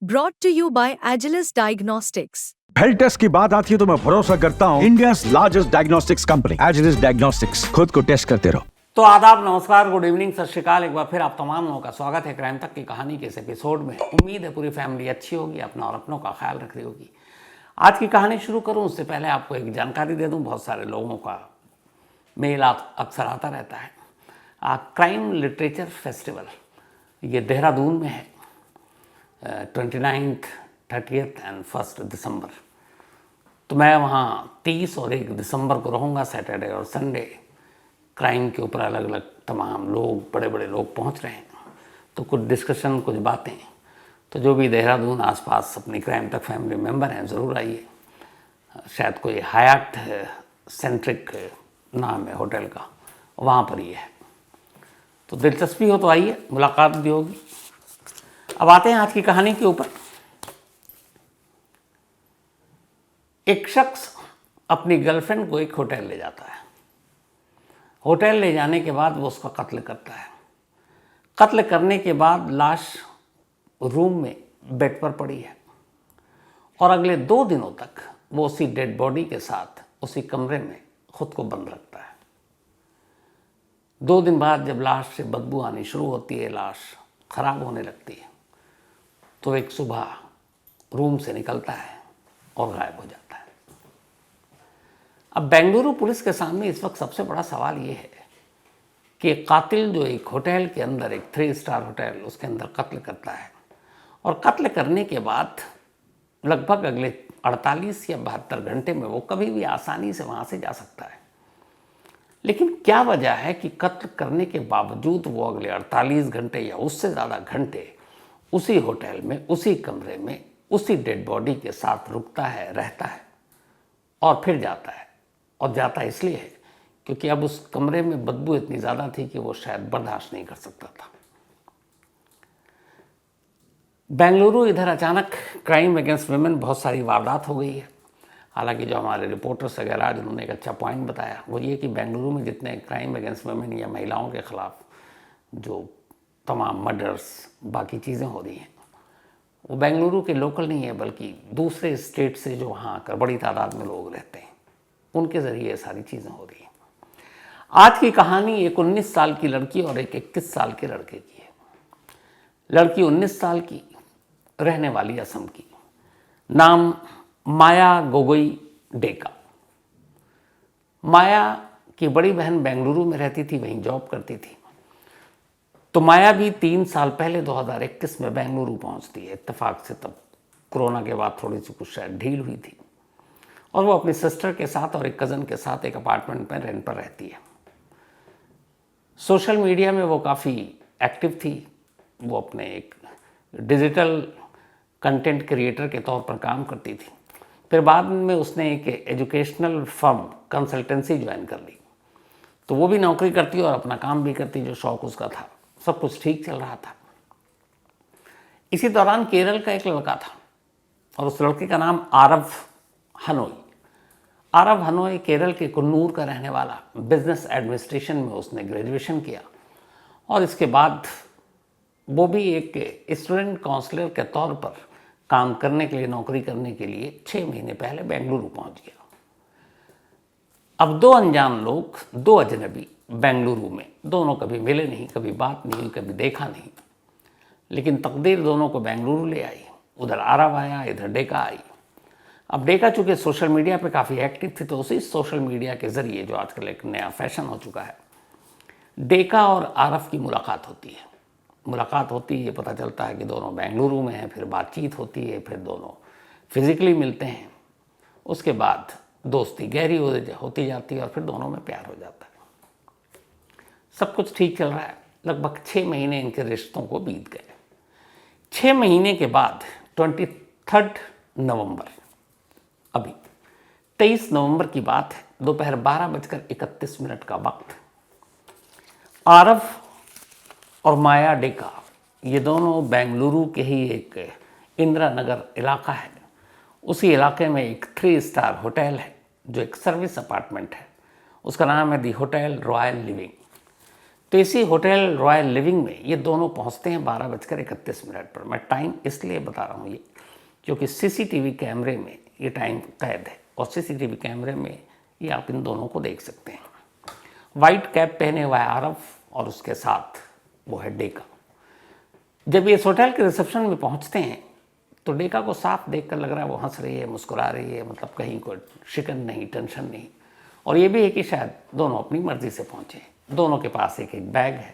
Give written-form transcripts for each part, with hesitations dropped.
brought to you by Agilus Diagnostics. Health test की बात आती है तो मैं भरोसा करता हूँ India largest diagnostics company Agilus diagnostics. खुद को टेस्ट करते रहो। तो आदाब, नमस्कार, गुड इवनिंग, सत श्री अकाल। एक बार फिर आप तमाम लोगों का स्वागत है क्राइम तक की कहानी के इस एपिसोड में। उम्मीद है पूरी फैमिली अच्छी होगी, अपना और अपनों का ख्याल रख रही होगी। आज की कहानी शुरू करूं उससे पहले आपको एक जानकारी दे दूं। बहुत सारे लोगों का मेल अक्सर आता रहता है। क्राइम लिटरेचर फेस्टिवल ये देहरादून में है, 29th, 30th एंड 1 दिसंबर। तो मैं वहाँ 30 और 1 दिसंबर को रहूँगा, सैटरडे और संडे। क्राइम के ऊपर अलग अलग तमाम लोग, बड़े बड़े लोग पहुँच रहे हैं, तो कुछ डिस्कशन, कुछ बातें। तो जो भी देहरादून आसपास अपनी क्राइम तक फैमिली मेम्बर हैं ज़रूर आइए। शायद कोई हयात सेंट्रिक नाम है होटल का, वहाँ पर ही है। तो दिलचस्पी हो तो आइए, मुलाकात भी होगी। अब आते हैं आज की कहानी के ऊपर। एक शख्स अपनी गर्लफ्रेंड को एक होटल ले जाता है। होटल ले जाने के बाद वो उसका कत्ल करता है। कत्ल करने के बाद लाश रूम में बेड पर पड़ी है और अगले 2 दिनों तक वो उसी डेड बॉडी के साथ उसी कमरे में खुद को बंद रखता है। 2 दिन बाद जब लाश से बदबू आनी शुरू होती है, लाश खराब होने लगती है, तो एक सुबह रूम से निकलता है और गायब हो जाता है। अब बेंगलुरु पुलिस के सामने इस वक्त सबसे बड़ा सवाल ये है कि कातिल जो एक होटल के अंदर, एक 3 स्टार होटल, उसके अंदर कत्ल करता है और कत्ल करने के बाद लगभग अगले 48 या 72 घंटे में वो कभी भी आसानी से वहाँ से जा सकता है। लेकिन क्या वजह है कि कत्ल करने के बावजूद वो अगले 48 घंटे या उससे ज़्यादा घंटे उसी होटल में, उसी कमरे में, उसी डेड बॉडी के साथ रुकता है, रहता है और फिर जाता है। और जाता इसलिए है क्योंकि अब उस कमरे में बदबू इतनी ज़्यादा थी कि वो शायद बर्दाश्त नहीं कर सकता था। बेंगलुरु इधर अचानक क्राइम अगेंस्ट वुमेन बहुत सारी वारदात हो गई है। हालांकि जो हमारे रिपोर्टर्स वगैरह आज उन्होंने एक अच्छा पॉइंट बताया वो ये कि बेंगलुरु में जितने क्राइम अगेंस्ट वुमेन या महिलाओं के ख़िलाफ़ जो तमाम मर्डर्स, बाकी चीज़ें हो रही हैं, वो बेंगलुरु के लोकल नहीं है, बल्कि दूसरे स्टेट से जो वहाँ आकर बड़ी तादाद में लोग रहते हैं, उनके ज़रिए ये सारी चीज़ें हो रही हैं। आज की कहानी एक 19 साल की लड़की और एक 21 साल के लड़के की है। लड़की 19 साल की, रहने वाली असम की, नाम माया गोगोई डेका। माया की बड़ी बहन बेंगलुरु में रहती थी, वहीं जॉब करती थी। तो माया भी 3 साल पहले 2021 में बेंगलुरु पहुंचती है इत्तेफाक से। तब कोरोना के बाद थोड़ी सी कुछ शायद ढील हुई थी और वो अपनी सिस्टर के साथ और एक कज़न के साथ एक अपार्टमेंट में रेंट पर रहती है। सोशल मीडिया में वो काफ़ी एक्टिव थी। वो अपने एक डिजिटल कंटेंट क्रिएटर के तौर पर काम करती थी। फिर बाद में उसने एक एजुकेशनल फर्म, कंसल्टेंसी ज्वाइन कर ली। तो वो भी नौकरी करती और अपना काम भी करती, जो शौक उसका था। सब कुछ ठीक चल रहा था। इसी दौरान केरल का एक लड़का था और उस लड़के का नाम आरव हनोई। आरव हनोई केरल के कुन्नूर का रहने वाला। बिजनेस एडमिनिस्ट्रेशन में उसने ग्रेजुएशन किया और इसके बाद वो भी एक स्टूडेंट काउंसलर के तौर पर काम करने के लिए, नौकरी करने के लिए 6 महीने पहले बेंगलुरु पहुंच गया। अब 2 अनजान लोग, 2 अजनबी बेंगलुरु में, दोनों कभी मिले नहीं, कभी बात नहीं हुई, कभी देखा नहीं, लेकिन तकदीर दोनों को बेंगलुरु ले आई। उधर आरव आया, इधर डेका आई। अब डेका चूँकि सोशल मीडिया पे काफ़ी एक्टिव थी, तो उसी सोशल मीडिया के ज़रिए, जो आजकल एक नया फैशन हो चुका है, डेका और आरव की मुलाकात होती है। मुलाकात होती है, पता चलता है कि दोनों बेंगलुरु में हैं। फिर बातचीत होती है, फिर दोनों फिज़िकली मिलते हैं। उसके बाद दोस्ती गहरी होती जाती है और फिर दोनों में प्यार हो जाता है। सब कुछ ठीक चल रहा है। लगभग 6 महीने इनके रिश्तों को बीत गए। 6 महीने के बाद 23 नवंबर, अभी 23 नवंबर की बात है, दोपहर 12:31 का वक्त। आरव और माया डेका ये दोनों बेंगलुरु के ही एक इंदिरा नगर इलाका है, उसी इलाके में एक 3 स्टार होटल है जो एक सर्विस अपार्टमेंट है। उसका नाम है दी होटल रॉयल लिविंग। तो इसी होटल रॉयल लिविंग में ये दोनों पहुंचते हैं 12:31 पर। मैं टाइम इसलिए बता रहा हूँ ये, क्योंकि सीसीटीवी कैमरे में ये टाइम कैद है और सीसीटीवी कैमरे में ये आप इन दोनों को देख सकते हैं। वाइट कैप पहने हुआ है आरव और उसके साथ वो है डेका। जब ये इस होटल के रिसेप्शन में पहुंचते हैं तो डेका को साफ देखकर लग रहा है वो हंस रही है, मुस्कुरा रही है, मतलब कहीं कोई शिकन नहीं, टेंशन नहीं। और ये भी है कि शायद दोनों अपनी मर्जी से पहुंचे। दोनों के पास एक एक बैग है।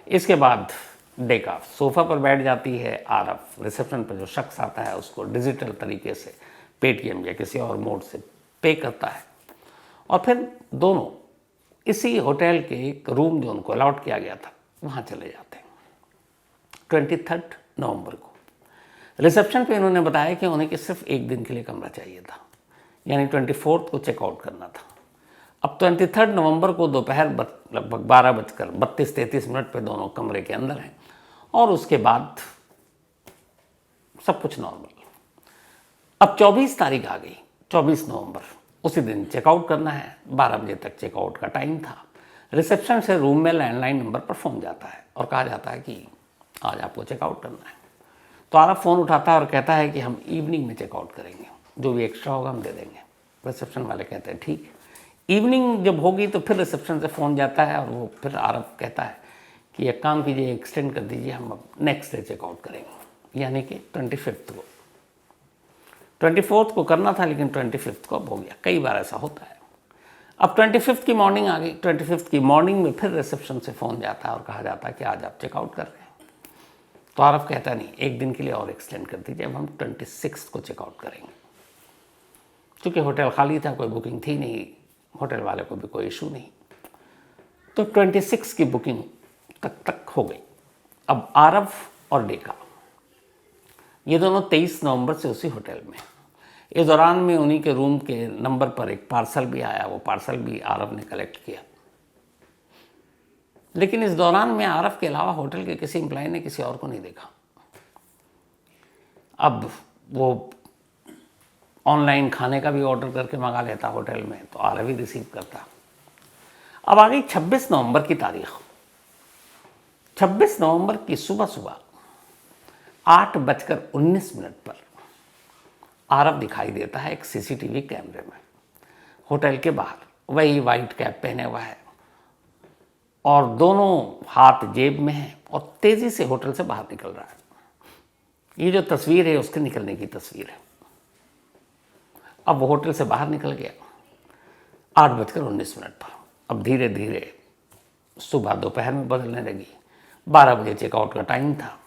इसके बाद डेका सोफा पर बैठ जाती है, आरव रिसेप्शन पर जो शख्स आता है उसको डिजिटल तरीके से पेटीएम या किसी और मोड से पे करता है और फिर दोनों इसी होटल के एक रूम जो उनको अलॉट किया गया था वहाँ चले जाते हैं। 23 नवंबर को रिसेप्शन पे इन्होंने बताया कि उन्हें कि सिर्फ एक दिन के लिए कमरा चाहिए था, यानी 24 को चेकआउट करना था। अब 23 नवंबर को दोपहर लगभग 12:32-33 पे दोनों कमरे के अंदर हैं और उसके बाद सब कुछ नॉर्मल। अब 24 तारीख आ गई, 24 नवंबर, उसी दिन चेकआउट करना है। 12 बजे तक चेकआउट का टाइम था। रिसेप्शन से रूम में लैंडलाइन नंबर पर फ़ोन जाता है और कहा जाता है कि आज आपको चेकआउट करना है। तो आरव फ़ोन उठाता है और कहता है कि हम इवनिंग में चेकआउट करेंगे, जो भी एक्स्ट्रा होगा हम दे देंगे। रिसेप्शन वाले कहते हैं ठीक है। इवनिंग जब होगी तो फिर रिसेप्शन से फ़ोन जाता है और वो फिर आरव कहता है कि एक काम कीजिए, एक्सटेंड कर दीजिए, हम अब नेक्स्ट डे चेकआउट करेंगे, यानी कि 25 को। 24 को करना था लेकिन 25 को अब हो गया। कई बार ऐसा होता है। अब 25 की मॉर्निंग आ गई। 25 की मॉर्निंग में फिर रिसेप्शन से फ़ोन जाता है और कहा जाता है कि आज आप चेकआउट कर रहे हैं। तो आरव कहता नहीं, एक दिन के लिए और एक्सटेंड कर दीजिए, अब हम 26 को चेकआउट करेंगे। क्योंकि होटल खाली था, कोई बुकिंग थी नहीं, होटल वाले को भी कोई इशू नहीं, तो 26 की बुकिंग तक हो गई। अब आरव और डेका ये दोनों 23 नवंबर से उसी होटल में। इस दौरान में उन्हीं के रूम के नंबर पर एक पार्सल भी आया, वो पार्सल भी आरव ने कलेक्ट किया। लेकिन इस दौरान में आरव के अलावा होटल के किसी एम्प्लॉय ने किसी और को नहीं देखा। अब वो ऑनलाइन खाने का भी ऑर्डर करके मंगा लेता होटल में, तो आरव ही रिसीव करता। अब आ गई 26 नवंबर की तारीख। 26 नवंबर की सुबह 8:19 पर आरव दिखाई देता है एक सीसीटीवी कैमरे में होटल के बाहर। वही वाइट कैप पहने हुआ है और दोनों हाथ जेब में हैं और तेजी से होटल से बाहर निकल रहा है। ये जो तस्वीर है उसके निकलने की तस्वीर है। अब वो होटल से बाहर निकल गया 8:19 पर। अब धीरे धीरे सुबह दोपहर में बदलने लगी। 12 बजे चेकआउट का टाइम था।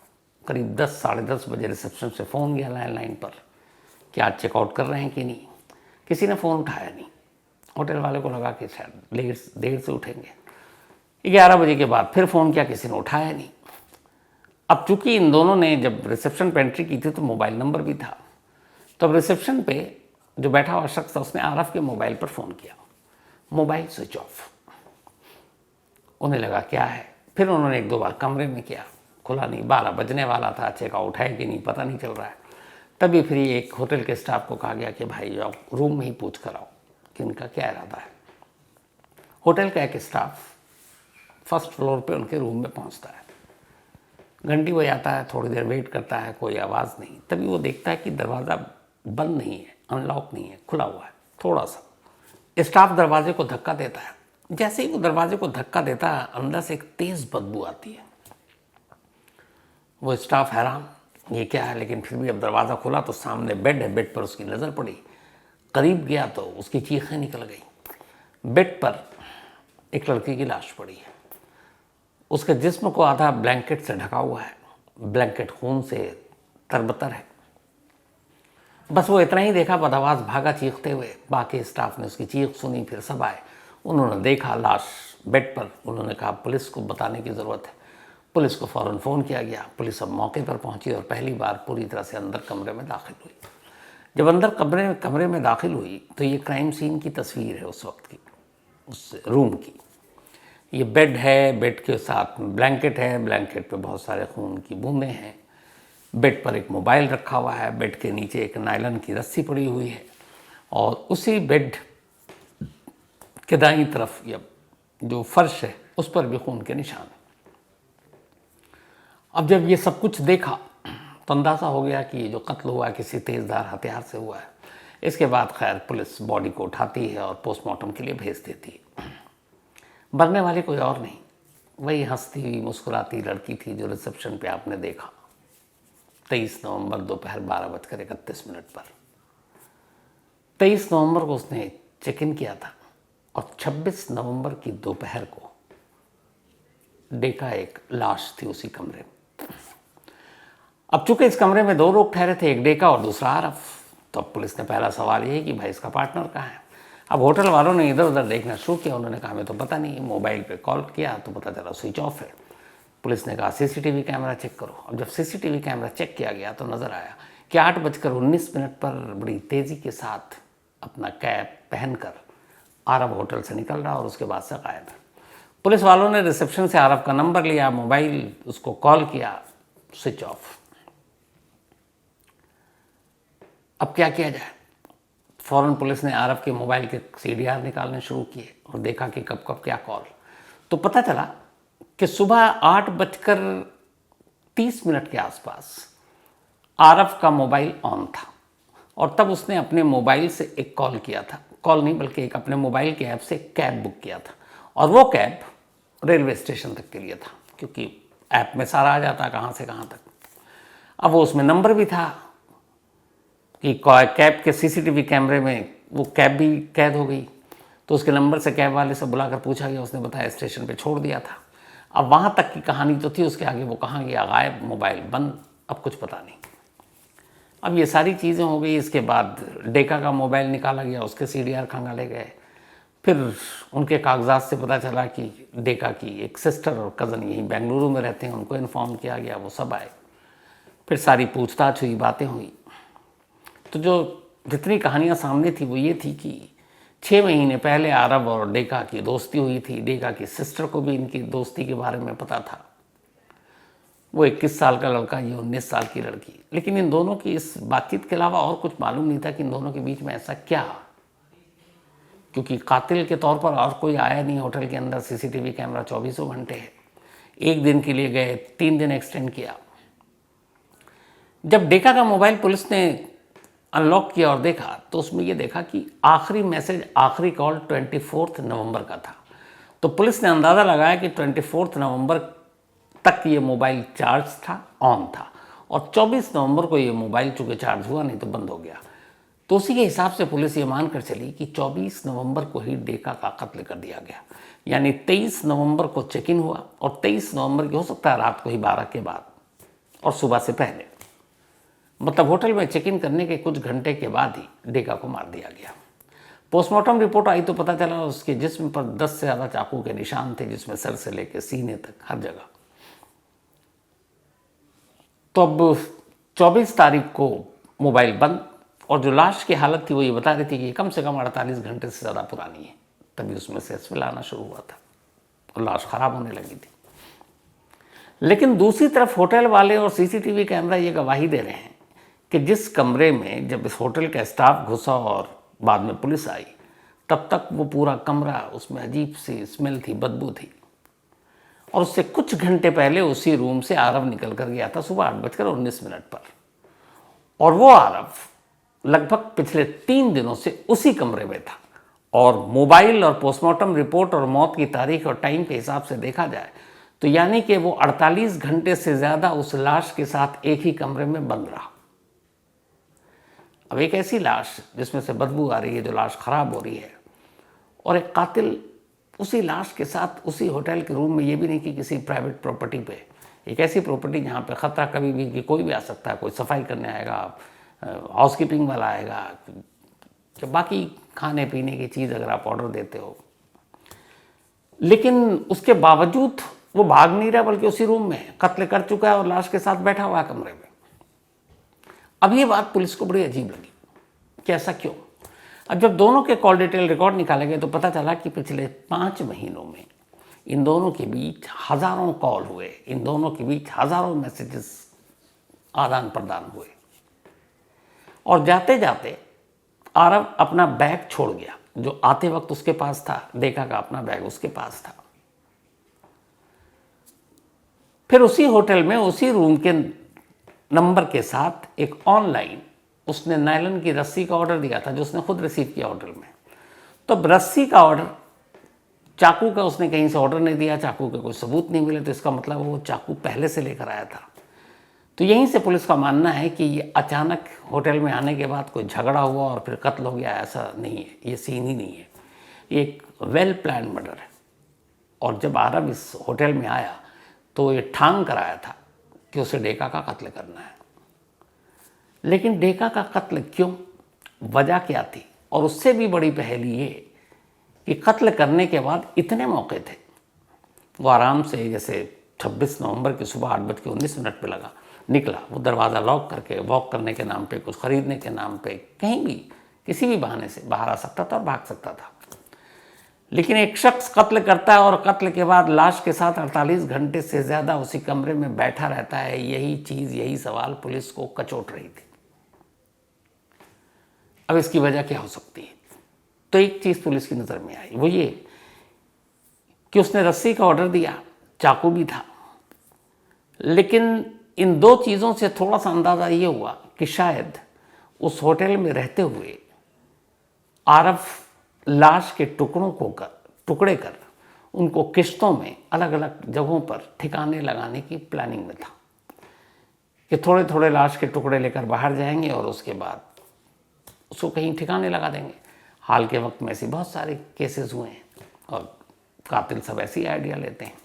करीब 10 साढ़े 10 बजे रिसेप्शन से फ़ोन गया लैंडलाइन पर कि आज चेकआउट कर रहे हैं कि नहीं। किसी ने फ़ोन उठाया नहीं। होटल वाले को लगा कि शायद देर से उठेंगे। 11 बजे के बाद फिर फ़ोन किया, किसी ने उठाया नहीं। अब चूंकि इन दोनों ने जब रिसेप्शन पे एंट्री की थी तो मोबाइल नंबर भी था, तो अब रिसेप्शन पे जो बैठा हुआ शख्स था उसने आरव के मोबाइल पर फ़ोन किया। Mobile switch off. उन्हें लगा क्या है। फिर उन्होंने 1-2 बार कमरे में किया, खुला नहीं। 12 बजने वाला था, चेकआउट है कि नहीं पता नहीं चल रहा है। तभी फिर एक होटल के स्टाफ को कहा गया कि भाई जाओ रूम में ही पूछ कर आओ कि उनका क्या इरादा है। होटल का एक स्टाफ फर्स्ट फ्लोर पे उनके रूम में पहुंचता है। घंटी बजाता है, थोड़ी देर वेट करता है, कोई आवाज़ नहीं। तभी वो देखता है कि दरवाज़ा बंद नहीं है, अनलॉक नहीं है, खुला हुआ है थोड़ा सा। स्टाफ दरवाजे को धक्का देता है। जैसे ही वो दरवाजे को धक्का देता है अंदर से एक तेज़ बदबू आती है। वो स्टाफ हैरान, ये क्या है, लेकिन फिर भी अब दरवाज़ा खुला तो सामने बेड है। बेड पर उसकी नज़र पड़ी। करीब गया तो उसकी चीखें निकल गई। बेड पर एक लड़की की लाश पड़ी है। उसके जिस्म को आधा ब्लैंकेट से ढका हुआ है। ब्लैंकेट खून से तरबतर है। बस वो इतना ही देखा, बदआवाज़ भागा चीखते हुए। बाकी स्टाफ ने उसकी चीख सुनी, फिर सब आए। उन्होंने देखा लाश बेड पर। उन्होंने कहा पुलिस को बताने की ज़रूरत है। पुलिस को फ़ौरन फ़ोन किया गया। पुलिस अब मौके पर पहुंची और पहली बार पूरी तरह से अंदर कमरे में दाखिल हुई। जब अंदर कमरे में दाखिल हुई तो ये क्राइम सीन की तस्वीर है उस वक्त की, उस रूम की। ये बेड है, बेड के साथ ब्लैंकेट है, ब्लैंकेट पे बहुत सारे खून की बूंदें हैं। बेड पर एक मोबाइल रखा हुआ है। बेड के नीचे एक नायलॉन की रस्सी पड़ी हुई है और उसी बेड के दाईं तरफ ये जो फर्श है उस पर भी खून के निशान हैं। अब जब ये सब कुछ देखा तो अंदाज़ा हो गया कि ये जो कत्ल हुआ किसी तेज़धार हथियार से हुआ है। इसके बाद खैर पुलिस बॉडी को उठाती है और पोस्टमार्टम के लिए भेज देती है। मरने वाली कोई और नहीं, वही हंसती हुई मुस्कुराती लड़की थी जो रिसेप्शन पे आपने देखा 23 नवंबर दोपहर 12:31 पर। 23 नवंबर को उसने चेक इन किया था और 26 नवंबर की दोपहर को देखा एक लाश थी उसी कमरे में। अब चूंकि इस कमरे में दो लोग ठहरे थे, एक डेका और दूसरा आरफ, तो अब पुलिस ने पहला सवाल ये कि भाई इसका पार्टनर कहाँ है। अब होटल वालों ने इधर उधर देखना शुरू किया। उन्होंने कहा हमें तो पता नहीं, मोबाइल पे कॉल किया तो पता चला स्विच ऑफ है। पुलिस ने कहा सीसीटीवी कैमरा चेक करो। अब जब सीसीटीवी कैमरा चेक किया गया तो नज़र आया कि 8:19 पर बड़ी तेज़ी के साथ अपना कैप पहनकर आरब होटल से निकल रहा और उसके बाद से गायब है। पुलिस वालों ने रिसेप्शन से आरब का नंबर लिया, मोबाइल उसको कॉल किया, स्विच ऑफ। अब क्या किया जाए? फौरन पुलिस ने आरब के मोबाइल के CDR निकालने शुरू किए और देखा कि कब कब क्या कॉल। तो पता चला कि सुबह 8:30 के आसपास आरब का मोबाइल ऑन था और तब उसने अपने मोबाइल से एक कॉल किया था, कॉल नहीं बल्कि एक अपने मोबाइल के ऐप से कैब बुक किया था और वो कैब रेलवे स्टेशन तक के लिए था, क्योंकि ऐप में सारा आ जाता कहाँ से कहाँ तक। अब वो उसमें नंबर भी था कि कैब के CCTV कैमरे में वो कैब भी कैद हो गई। तो उसके नंबर से कैब वाले से बुलाकर पूछा गया, उसने बताया स्टेशन पे छोड़ दिया था। अब वहाँ तक की कहानी तो थी, उसके आगे वो कहाँ गया, गायब, मोबाइल बंद, अब कुछ पता नहीं। अब ये सारी चीज़ें हो गई। इसके बाद डेका का मोबाइल निकाला गया, उसके CDR खंगाले गए। फिर उनके कागजात से पता चला कि डेका की एक सिस्टर और कज़न यहीं बेंगलुरु में रहते हैं, उनको इन्फॉर्म किया गया, वो सब आए। फिर सारी पूछताछ हुई, बातें हुई। तो जो जितनी कहानियाँ सामने थी वो ये थी कि 6 महीने पहले आरब और डेका की दोस्ती हुई थी। डेका की सिस्टर को भी इनकी दोस्ती के बारे में पता था। वो 21 साल का लड़का, ये 19 साल की लड़की। लेकिन इन दोनों की इस बातचीत के अलावा और कुछ मालूम नहीं था कि इन दोनों के बीच में ऐसा क्या, क्योंकि कातिल के तौर पर और कोई आया नहीं होटल के अंदर। CCTV कैमरा 24 घंटे है। एक दिन के लिए गए, 3 दिन एक्सटेंड किया। जब डेका का मोबाइल पुलिस ने अनलॉक किया और देखा तो उसमें ये देखा कि आखिरी मैसेज, आखिरी कॉल 24 नवंबर का था। तो पुलिस ने अंदाज़ा लगाया कि 24 नवंबर तक ये मोबाइल चार्ज था, ऑन था, और 24 नवंबर को ये मोबाइल चूँकि चार्ज हुआ नहीं तो बंद हो गया। तो उसी के हिसाब से पुलिस ये मानकर चली कि 24 नवंबर को ही डेका का कत्ल कर दिया गया। यानी 23 नवंबर को चेक इन हुआ और 23 नवंबर की हो सकता है रात को ही 12 के बाद और सुबह से पहले, मतलब होटल में चेक इन करने के कुछ घंटे के बाद ही डेका को मार दिया गया। पोस्टमार्टम रिपोर्ट आई तो पता चला उसके जिस्म पर 10 से ज़्यादा चाकू के निशान थे, जिसमें सर से लेकर सीने तक हर जगह। तो अब 24 तारीख को मोबाइल बंद, और जो लाश की हालत थी वो ये बता रही थी कि कम से कम 48 घंटे से ज़्यादा पुरानी है। तभी उसमें से स्मेल आना शुरू हुआ था और लाश ख़राब होने लगी थी। लेकिन दूसरी तरफ होटल वाले और CCTV कैमरा ये गवाही दे रहे हैं कि जिस कमरे में जब इस होटल का स्टाफ घुसा और बाद में पुलिस आई, तब तक वो पूरा कमरा, उसमें अजीब सी स्मेल थी, बदबू थी। और उससे कुछ घंटे पहले उसी रूम से आरव निकल कर गया था सुबह 8:19 पर, और वो आरव लगभग पिछले 3 दिनों से उसी कमरे में था। और मोबाइल और पोस्टमार्टम रिपोर्ट और मौत की तारीख और टाइम के हिसाब से देखा जाए तो यानी कि वो 48 घंटे से ज़्यादा उस लाश के साथ एक ही कमरे में बंद रहा। अब एक ऐसी लाश जिसमें से बदबू आ रही है, जो लाश ख़राब हो रही है, और एक कातिल उसी लाश के साथ उसी होटल के रूम में, ये भी नहीं कि किसी प्राइवेट प्रॉपर्टी पे, एक ऐसी प्रॉपर्टी जहाँ पे ख़तरा कभी भी कि कोई भी आ सकता है, कोई सफाई करने आएगा, हाउसकीपिंग वाला आएगा, या बाकी खाने पीने की चीज़ अगर आप ऑर्डर देते हो। लेकिन उसके बावजूद वो भाग नहीं रहा, बल्कि उसी रूम में कत्ल कर चुका है और लाश के साथ बैठा हुआ है कमरे में। अब ये बात पुलिस को बड़ी अजीब लगी कि ऐसा क्यों। अब जब दोनों के कॉल डिटेल रिकॉर्ड निकाले गए तो पता चला कि पिछले 5 महीनों में इन दोनों के बीच हज़ारों कॉल हुए, इन दोनों के बीच हज़ारों मैसेजेस आदान प्रदान हुए। और जाते जाते आरव अपना बैग छोड़ गया, जो आते वक्त उसके पास था। डेका का अपना बैग उसके पास था। फिर उसी होटल में उसी रूम के नंबर के साथ एक ऑनलाइन उसने नायलन की रस्सी का ऑर्डर दिया था जो उसने खुद रिसीव किया होटल में। तो अब रस्सी का ऑर्डर, चाकू का उसने कहीं से ऑर्डर नहीं दिया, चाकू के कोई सबूत नहीं मिले, तो इसका मतलब वो चाकू पहले से लेकर आया था। तो यहीं से पुलिस का मानना है कि ये अचानक होटल में आने के बाद कोई झगड़ा हुआ और फिर कत्ल हो गया, ऐसा नहीं है, ये सीन ही नहीं है, ये एक वेल प्लान मर्डर है। और जब आरव इस होटल में आया तो ये ठान कर आया था कि उसे डेका का कत्ल करना है। लेकिन डेका का कत्ल क्यों, वजह क्या थी, और उससे भी बड़ी पहेली ये कि कत्ल करने के बाद इतने मौके थे, वो आराम से जैसे 26 नवंबर की सुबह 8:19 पे निकला, वो दरवाज़ा लॉक करके वॉक करने के नाम पे, कुछ खरीदने के नाम पे, कहीं भी किसी भी बहाने से बाहर आ सकता था और भाग सकता था। लेकिन एक शख्स कत्ल करता है और कत्ल के बाद लाश के साथ 48 घंटे से ज़्यादा उसी कमरे में बैठा रहता है। यही चीज़, यही सवाल पुलिस को कचोट रही थी। अब इसकी वजह क्या हो सकती है? तो एक चीज़ पुलिस की नज़र में आई, वो ये कि उसने रस्सी का ऑर्डर दिया, चाकू भी था, लेकिन इन दो चीज़ों से थोड़ा सा अंदाज़ा ये हुआ कि शायद उस होटल में रहते हुए आरव लाश के टुकड़े कर उनको किश्तों में अलग अलग जगहों पर ठिकाने लगाने की प्लानिंग में था कि थोड़े थोड़े लाश के टुकड़े लेकर बाहर जाएंगे और उसके बाद उसको कहीं ठिकाने लगा देंगे। हाल के वक्त में ऐसे बहुत सारे केसेस हुए हैं और कातिल सब ऐसी आइडिया लेते हैं।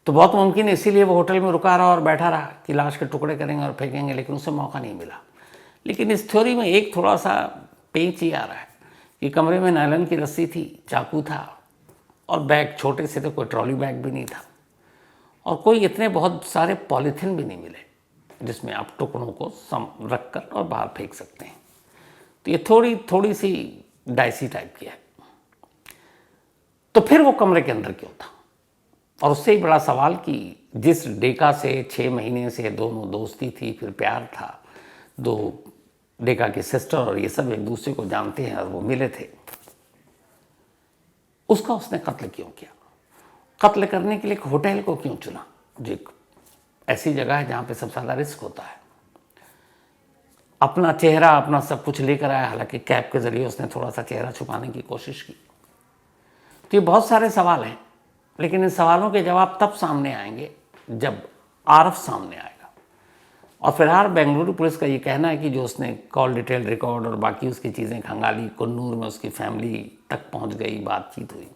तो बहुत मुमकिन है इसीलिए वो होटल में रुका रहा और बैठा रहा कि लाश के टुकड़े करेंगे और फेंकेंगे, लेकिन उसे मौका नहीं मिला। लेकिन इस थ्योरी में एक थोड़ा सा पेंच ही आ रहा है कि कमरे में नायलन की रस्सी थी, चाकू था और बैग छोटे से थे, कोई ट्रॉली बैग भी नहीं था और कोई इतने बहुत सारे पॉलीथिन भी नहीं मिले जिसमें आप टुकड़ों को रख कर और बाहर फेंक सकते हैं। तो ये थोड़ी सी डाइसी टाइप की है। तो फिर वो कमरे के अंदर क्यों था? और उससे ही बड़ा सवाल कि जिस डेका से 6 महीने से दोनों दोस्ती थी, फिर प्यार था, दो डेका की सिस्टर और ये सब एक दूसरे को जानते हैं और वो मिले थे, उसका उसने कत्ल क्यों किया? कत्ल करने के लिए एक होटल को क्यों चुना, जो एक ऐसी जगह है जहाँ पे सबसे ज़्यादा रिस्क होता है? अपना चेहरा, अपना सब कुछ लेकर आया, हालांकि कैप के ज़रिए उसने थोड़ा सा चेहरा छुपाने की कोशिश की। तो ये बहुत सारे सवाल हैं, लेकिन इन सवालों के जवाब तब सामने आएंगे जब आरव सामने आएगा। और फिलहाल बेंगलुरु पुलिस का ये कहना है कि जो उसने कॉल डिटेल रिकॉर्ड और बाकी उसकी चीज़ें खंगाली, कुन्नूर में उसकी फैमिली तक पहुंच गई, बातचीत हुई,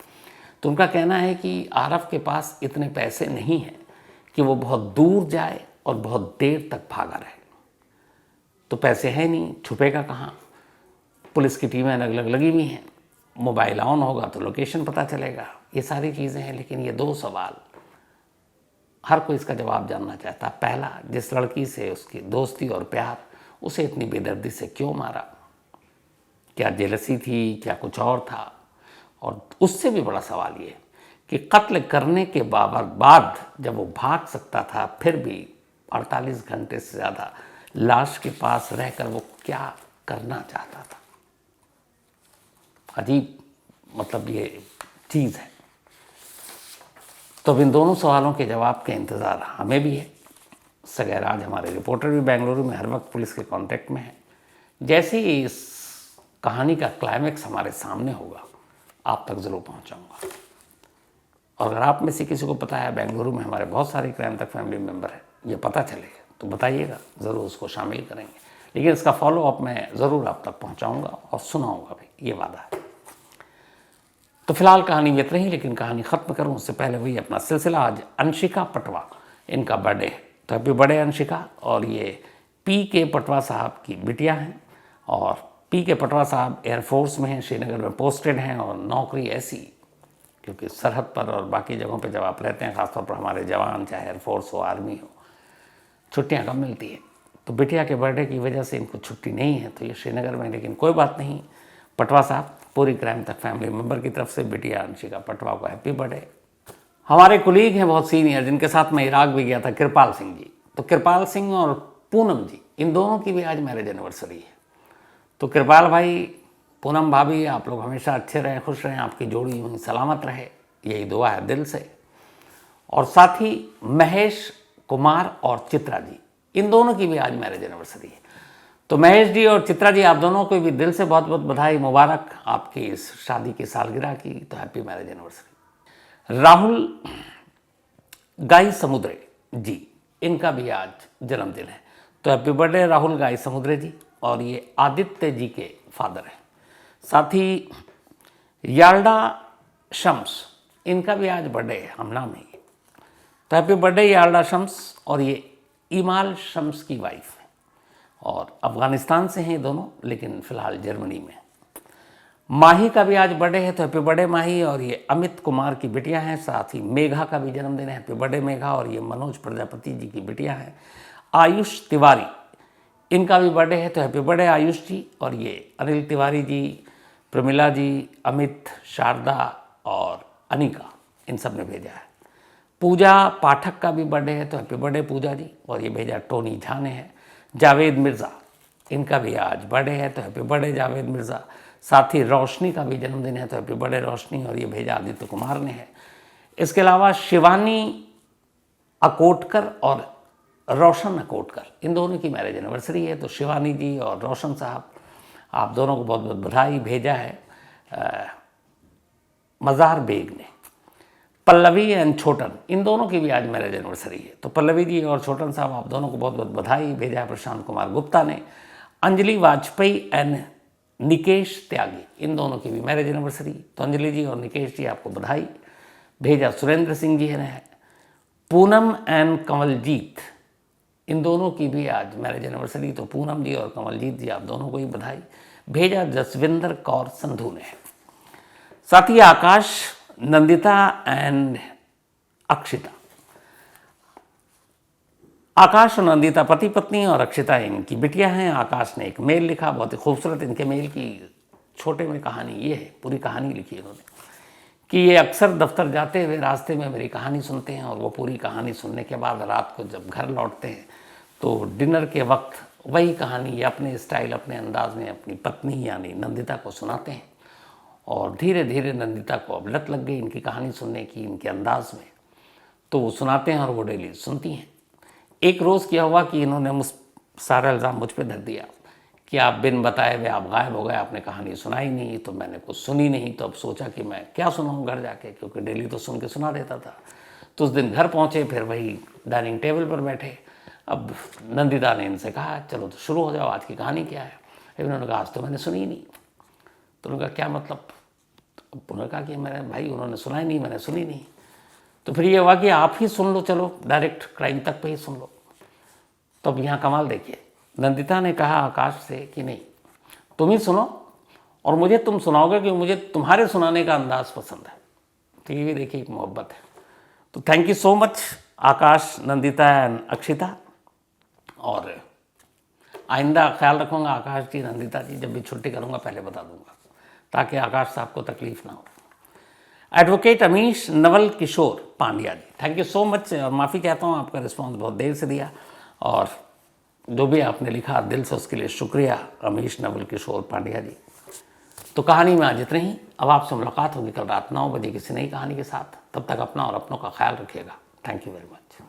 तो उनका कहना है कि आरव के पास इतने पैसे नहीं हैं कि वो बहुत दूर जाए और बहुत देर तक भागा रहे। तो पैसे हैं नहीं, छुपेगा कहाँ? पुलिस की टीमें अलग अलग लगी हुई हैं, मोबाइल ऑन होगा तो लोकेशन पता चलेगा, ये सारी चीज़ें हैं। लेकिन ये दो सवाल हर कोई इसका जवाब जानना चाहता। पहला, जिस लड़की से उसकी दोस्ती और प्यार, उसे इतनी बेदर्दी से क्यों मारा? क्या जेलसी थी, क्या कुछ और था? और उससे भी बड़ा सवाल ये कि कत्ल करने के बाद जब वो भाग सकता था, फिर भी 48 घंटे से ज़्यादा लाश के पास रहकर वो क्या करना चाहता था? अजीब मतलब ये चीज़ है। तो अब इन दोनों सवालों के जवाब के इंतज़ार हमें भी है। सगैराज हमारे रिपोर्टर भी बेंगलुरु में हर वक्त पुलिस के कांटेक्ट में है। जैसे ही इस कहानी का क्लाइमेक्स हमारे सामने होगा, आप तक ज़रूर पहुंचाऊंगा। और अगर आप में से किसी को पता है बेंगलुरु में हमारे बहुत सारे क्राइम तक फैमिली मेम्बर हैं, ये पता चलेगा तो बताइएगा, ज़रूर उसको शामिल करेंगे। लेकिन इसका फॉलोअप मैं ज़रूर आप तक पहुंचाऊंगा और सुनाऊंगा भी, ये वादा है। तो फिलहाल कहानी ये रही, लेकिन कहानी ख़त्म करूँ उससे पहले वही अपना सिलसिला। आज अंशिका पटवा, इनका बर्थडे है, तो हैप्पी बर्थडे अंशिका। और ये PK पटवा साहब की बिटिया हैं और PK पटवा साहब एयरफोर्स में हैं, श्रीनगर में पोस्टेड हैं। और नौकरी ऐसी, क्योंकि सरहद पर और बाकी जगहों पे जब आप रहते हैं, ख़ासतौर पर हमारे जवान, चाहे एयरफोर्स हो, आर्मी हो, छुट्टियाँ कम मिलती है। तो बिटिया के बर्थडे की वजह से इनको छुट्टी नहीं है, तो ये श्रीनगर में। लेकिन कोई बात नहीं, पटवा साहब, पूरी क्राइम तक फैमिली मेम्बर की तरफ से बिटिया अंशिका पटवा को हैप्पी बर्थडे। हमारे कुलीग हैं बहुत सीनियर, जिनके साथ मैं इराक भी गया था, कृपाल सिंह जी। तो कृपाल सिंह और पूनम जी, इन दोनों की भी आज मैरिज एनिवर्सरी है। तो कृपाल भाई, पूनम भाभी, आप लोग हमेशा अच्छे रहें, खुश रहें, आपकी जोड़ी यूँ सलामत रहे, यही दुआ है दिल से। और साथ ही महेश कुमार और चित्रा जी, इन दोनों की भी आज मैरिज एनिवर्सरी है। तो महेश जी और चित्रा जी, आप दोनों को भी दिल से बहुत बहुत बधाई, मुबारक आपकी इस शादी की सालगिरह की। तो हैप्पी मैरिज एनिवर्सरी। राहुल गाई समुद्रे जी, इनका भी आज जन्मदिन है। तो हैप्पी बर्थडे राहुल गाई समुद्रे जी, और ये आदित्य जी के फादर हैं। साथ ही याल्डा शम्स, इनका भी आज बर्थडे है, हम नाम है। तो हैप्पी बर्थडे याल्डा शम्स, और ये इमाल शम्स की वाइफ है और अफगानिस्तान से हैं दोनों, लेकिन फिलहाल जर्मनी में। माही का भी आज बर्थडे है, तो हैप्पी बर्थडे माही, और ये अमित कुमार की बिटिया हैं। साथ ही मेघा का भी जन्मदिन है, हैप्पी बर्थडे मेघा, और ये मनोज प्रजापति जी की बिटिया हैं। आयुष तिवारी, इनका भी बर्थडे है, तो हैप्पी बर्थडे आयुष जी, और ये अनिल तिवारी जी, प्रमिला जी, अमित, शारदा और अनिका, इन सब ने भेजा है। पूजा पाठक का भी बर्थडे है, तो हैप्पी बर्थडे पूजा जी, और ये भेजा टोनी झा ने है। जावेद मिर्ज़ा, इनका भी आज बर्थडे है, तो हैप्पी बर्थडे जावेद मिर्ज़ा। साथ ही रोशनी का भी जन्मदिन है, तो हैप्पी बर्थडे रोशनी, और ये भेजा आदित्य कुमार ने है। इसके अलावा शिवानी अकोटकर और रोशन अकोटकर, इन दोनों की मैरिज एनिवर्सरी है। तो शिवानी जी और रोशन साहब, आप दोनों को बहुत बहुत बधाई। भेजा है मज़ार बेग ने। पल्लवी एंड छोटन, इन दोनों की भी आज मैरिज एनिवर्सरी है। तो पल्लवी जी और छोटन साहब, आप दोनों को बहुत बहुत बधाई। भेजा है प्रशांत कुमार गुप्ता ने। अंजलि वाजपेयी एंड निकेश त्यागी, इन दोनों की भी मैरिज एनिवर्सरी। तो अंजलि जी और निकेश जी, आपको बधाई। भेजा सुरेंद्र सिंह जी ने है। पूनम एंड कंवलजीत, इन दोनों की भी आज मैरिज एनिवर्सरी। तो पूनम जी और कंवलजीत जी, आप दोनों को ही बधाई। भेजा जसविंदर कौर संधू ने। साथ ही आकाश, नंदिता एंड अक्षिता, आकाश और नंदिता पति पत्नी, और अक्षिता इनकी बिटिया हैं। आकाश ने एक मेल लिखा, बहुत ही खूबसूरत। इनके मेल की छोटे में कहानी ये है, पूरी कहानी लिखी है इन्होंने, कि ये अक्सर दफ्तर जाते हुए रास्ते में मेरी कहानी सुनते हैं, और वो पूरी कहानी सुनने के बाद रात को जब घर लौटते हैं तो डिनर के वक्त वही कहानी ये अपने स्टाइल, अपने अंदाज में अपनी पत्नी यानी नंदिता को सुनाते हैं। और धीरे धीरे नंदिता को अब लत लग गई इनकी कहानी सुनने की, इनके अंदाज में। तो वो सुनाते हैं और वो डेली सुनती हैं। एक रोज़ क्या हुआ कि इन्होंने सारा इल्ज़ाम मुझ पर धर दिया कि आप बिन बताए हुए आप गायब हो गए, आपने कहानी सुनाई नहीं। तो मैंने कुछ सुनी नहीं, तो अब सोचा कि मैं क्या सुनाऊँ घर जाके, क्योंकि डेली तो सुन के सुना देता था। तो उस दिन घर पहुँचे, फिर वही डाइनिंग टेबल पर बैठे। अब नंदिता ने इनसे कहा, चलो तो शुरू हो जाओ, आज की कहानी क्या है। इन्होंने कहा, आज तो मैंने सुनी नहीं। तो उन्होंने कहा, क्या मतलब? उन्होंने कहा कि मैंने भाई, उन्होंने सुना ही नहीं, मैंने सुनी नहीं। तो फिर ये हुआ कि आप ही सुन लो, चलो डायरेक्ट क्राइम तक पे ही सुन लो। तो अब यहाँ कमाल देखिए, नंदिता ने कहा आकाश से कि नहीं, तुम ही सुनो, और मुझे तुम सुनाओगे, कि मुझे तुम्हारे सुनाने का अंदाज़ पसंद है। तो ये भी देखिए एक मोहब्बत है। तो thank you so much Akash, Nandita and Akshita. और आइंदा ख्याल रखूँगा आकाश जी, नंदिता जी, जब भी छुट्टी करूँगा पहले बता दूँगा, ताकि आकाश साहब को तकलीफ ना हो। Advocate Amish Naval Kishore Pandya ji, thank you so much. और माफ़ी चाहता हूँ, आपका रिस्पॉन्स बहुत देर से दिया, और जो भी आपने लिखा दिल से, उसके लिए शुक्रिया अमीश नवल किशोर पांड्या जी। तो कहानी में आज इतना ही। अब आपसे मुलाकात होगी कल रात 9 बजे किसी नई कहानी के साथ। तब तक अपना और अपनों का ख्याल रखिएगा। Thank you very much.